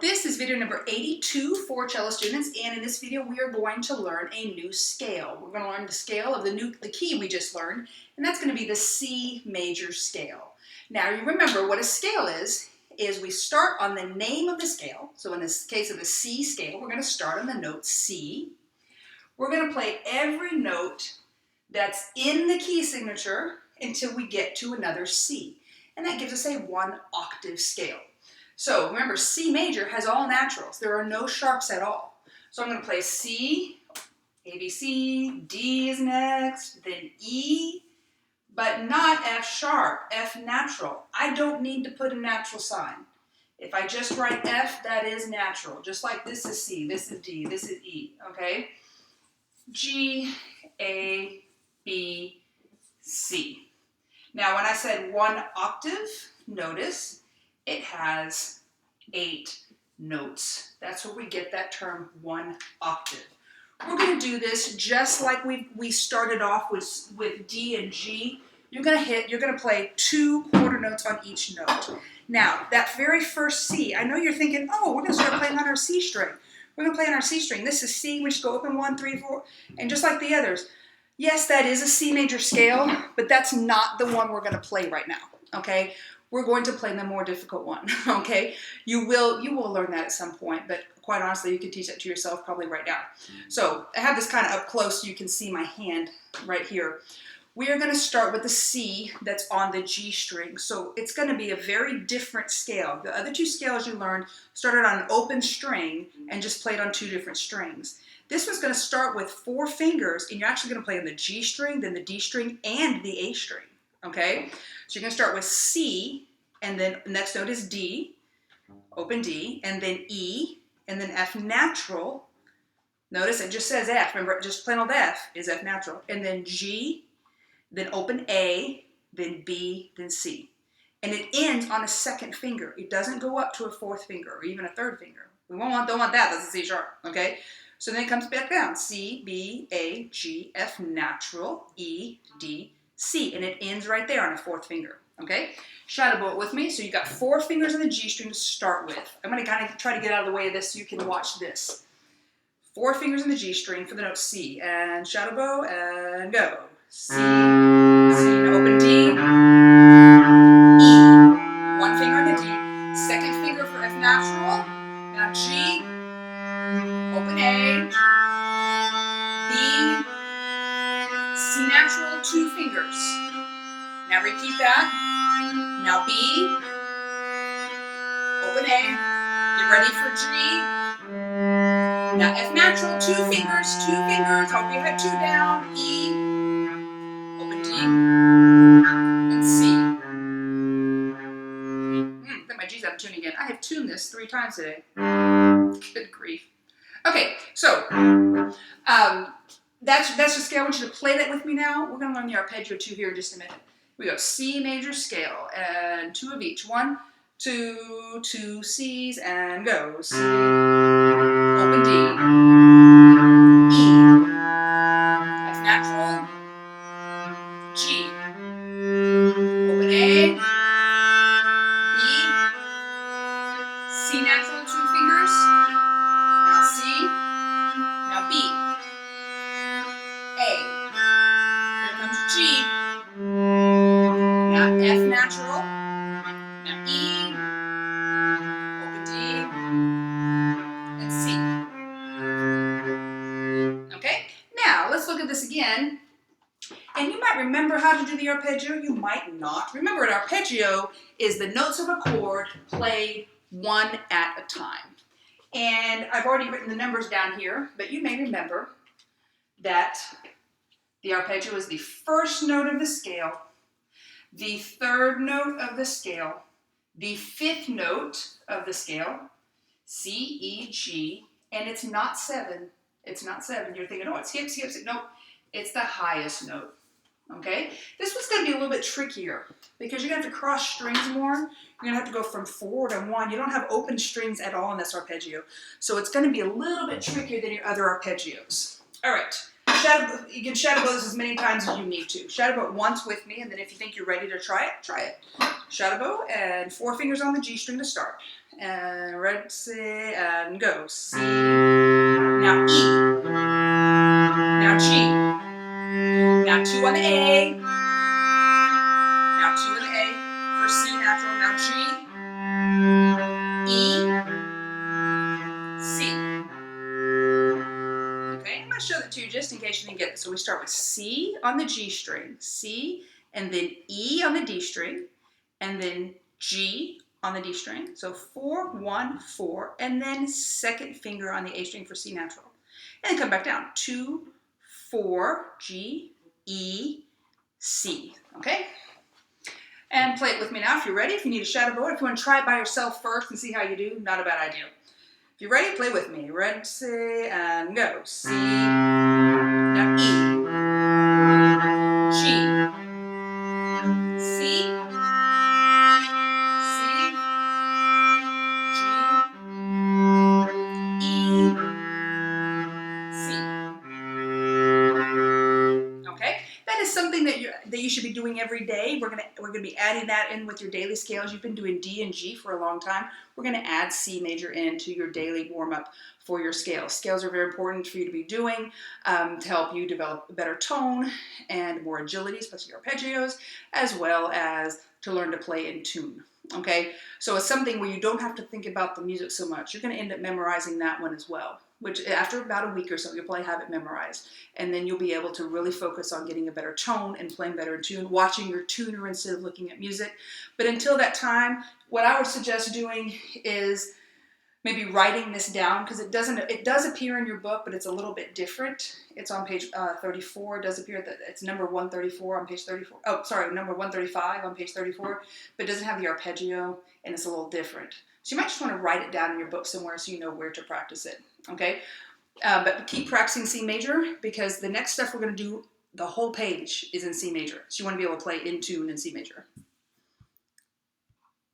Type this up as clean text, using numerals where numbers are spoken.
This is video number 82 for cello students, and in this video we are going to learn a new scale. We're going to learn the scale of the key we just learned, and that's going to be the C major scale. Now you remember what a scale is we start on the name of the scale. So in this case of the C scale, we're going to start on the note C. We're going to play every note that's in the key signature until we get to another C, and that gives us a 1-octave scale. So remember, C major has all naturals. There are no sharps at all. So I'm going to play C, A, B, C, D is next, then E, but not F sharp, F natural. I don't need to put a natural sign. If I just write F, that is natural. Just like this is C, this is D, this is E, okay? G, A, B, C. Now when I said 1 octave, notice it has 8 notes. That's where we get that term 1 octave. We're going to do this just like we started off with D and G. You're going to play 2 quarter notes on each note. Now, that very first C, I know you're thinking, oh, we're going to start playing on our C string. We're going to play on our C string. This is C, we just go open 1, 3, 4, and just like the others. Yes, that is a C major scale, but that's not the one we're going to play right now, okay? We're going to play the more difficult one, okay? You will learn that at some point, but quite honestly, you can teach that to yourself probably right now. So I have this kind of up close so you can see my hand right here. We are going to start with the C that's on the G string. So it's going to be a very different scale. The other 2 scales you learned started on an open string and just played on 2 different strings. This one's going to start with 4 fingers, and you're actually going to play on the G string, then the D string, and the A string, okay? So you're going to start with C, and then the next note is D, open D, and then E, and then F natural. Notice it just says F. Remember, just plain old F is F natural. And then G, then open A, then B, then C. And it ends on a 2nd finger. It doesn't go up to a 4th finger or even a 3rd finger. We don't want that. That's a C sharp, okay? So then it comes back down. C, B, A, G, F natural, E, D, C. And it ends right there on a 4th finger, okay? Shadow bow it with me. So you've got 4 fingers on the G string to start with. I'm going to kind of try to get out of the way of this so you can watch this. 4 fingers on the G string for the note C. And shadow bow and go. C, C, now open D, E. 1 finger on the D. 2nd finger for F natural. Now G, open A, B, C natural, 2 fingers. Now repeat that. Now B, open A, get ready for G. Now F natural, 2 fingers, 2 fingers. Hope you had 2 down. E, open D, and C. I think my G's out of tune again. I have tuned this 3 times today. Good grief. Okay, so that's the scale. I want you to play that with me now. We're going to learn the arpeggio 2 here in just a minute. We go C major scale and 2 of each. 1, 2, 2 C's and go. C, open D, E, F natural, G, open A, B, C natural, 2 fingers. Now C, now B, A, here comes G, now F natural, now E, open D, and C. Okay, now let's look at this again. And you might remember how to do the arpeggio, you might not. Remember, an arpeggio is the notes of a chord played 1 at a time. And I've already written the numbers down here, but you may remember that the arpeggio is the 1st note of the scale, the 3rd note of the scale, the 5th note of the scale, C, E, G, and it's not 7. It's not 7. You're thinking, oh, it skips. Nope, it's the highest note. Okay? This one's going to be a little bit trickier because you're going to have to cross strings more. You're going to have to go from 4 to 1. You don't have open strings at all in this arpeggio. So it's going to be a little bit trickier than your other arpeggios. All right. You can shadow bow this as many times as you need to. Shadow bow it once with me, and then if you think you're ready to try it, try it. Shadow bow and 4 fingers on the G string to start. and ready, say, and go. C. Now E. Now G. Now 2 on the A. Now 2 on the A for C natural. Now G. E. C. Okay, I'm going to show that to you just in case you didn't get it. So we start with C on the G string, C, and then E on the D string, and then G on the D string. So 4, 1, 4, and then second finger on the A string for C natural. And then come back down, 2, 4, G, E, C, okay? And play it with me now if you're ready. If you need a shadow board, if you want to try it by yourself first and see how you do, not a bad idea. If you're ready, play with me. Ready, say, and go. C, now E, G, C, C, G, E, C. Okay, that is something that you should be doing every day. We're gonna be adding that in with your daily scales. You've been doing D and G for a long time. We're gonna add C major into your daily warm up for your scales. Scales are very important for you to be doing to help you develop a better tone and more agility, especially your arpeggios, as well as to learn to play in tune. Okay, so it's something where you don't have to think about the music so much. You're going to end up memorizing that one as well, which after about a week or so, you'll probably have it memorized. And then you'll be able to really focus on getting a better tone and playing better in tune, watching your tuner instead of looking at music. But until that time, what I would suggest doing is maybe writing this down, because it does appear in your book, but it's a little bit different. It's on page 34. It does appear that it's number 134 on page 34. Oh, sorry, number 135 on page 34, but it doesn't have the arpeggio, and it's a little different. So you might just want to write it down in your book somewhere so you know where to practice it, okay? But keep practicing C major, because the next stuff we're going to do, the whole page is in C major. So you want to be able to play in tune in C major.